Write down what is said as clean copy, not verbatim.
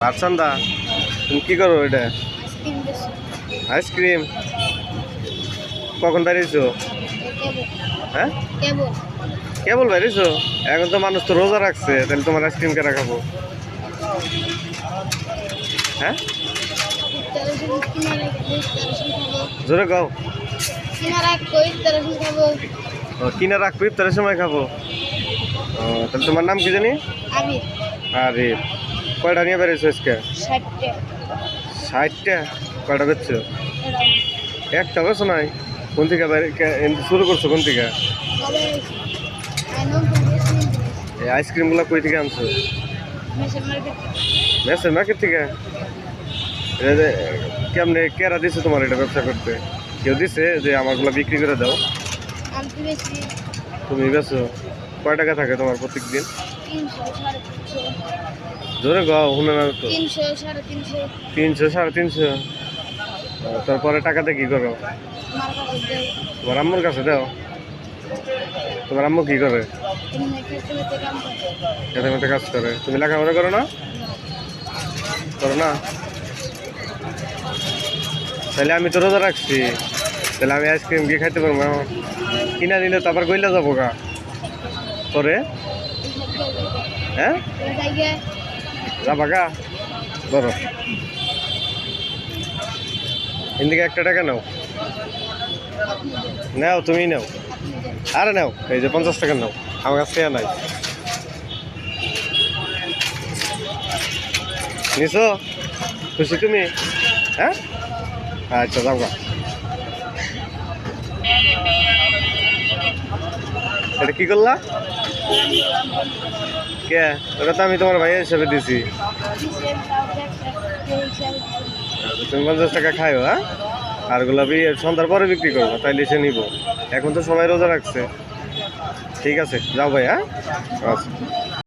আচ্ছান্দা তুমি কি করো এটা? আইসক্রিম কখন বেরিয়েছো? হ্যাঁ কেবল বেরিয়েছো? এখন তো মানুষ তো রোজা রাখছে, তাহলে তোমার আইসক্রিম কেনা খাবো? হ্যাঁ জোরে গাও। কিনা রাখবো ইফতারের সময় খাবো। ও তাহলে তোমার নাম কি জানি? আরে কয়টা নিয়ে বেরিয়েছো আজকে? 60টা। কয়টা বেচছো? একটা বেছো নাই? কোন থেকে শুরু করছো কোন থেকে? এই আইসক্রিমগুলো কই থেকে আনছো? মেসের মার্কেট থেকে। কেমনে কেরা দিছে তোমার এটা ব্যবসা করতে? কেউ দিছে যে আমারগুলো বিক্রি করে দাও? তুমি বেছো? কয় টাকা থাকে তোমার প্রত্যেক দিন? জোরে গাও, শুনে না তো। 300 350। তারপরে টাকাতে কি করো? তোমার আম্মুর কাছে দাও? তোমার আম্মু কি করে? খেতে মেতে কাজ করে। তুমি লেখাপড়া করো না? করো না? তাহলে আমি তো রোজা রাখছি, তাহলে আমি আইসক্রিম গিয়ে খাইতে পারবো না? কিনা নিলে তো আবার গইলা যাবো গা করে। হ্যাঁ যাবা গা? ধরো এদিকে 1 টাকা নাও। নাও তুমি নাও। আরে নাও, এই যে 50 টাকা নাও, আমার কাছে নাই। নিছো? খুশি তুমি? হ্যাঁ আচ্ছা যাও গা। এটা কি করলা? কে? ওটা তো আমি তোমার ভাইয়া হিসাবে দিছি। তুমি 50 টাকা খাইও। হ্যাঁ আর গোলাপি সন্ধ্যার পরে বিক্রি করবো, তাইলে সে নিব। এখন তো সবাই রোজা রাখছে। ঠিক আছে যাও ভাই। হ্যাঁ আচ্ছা।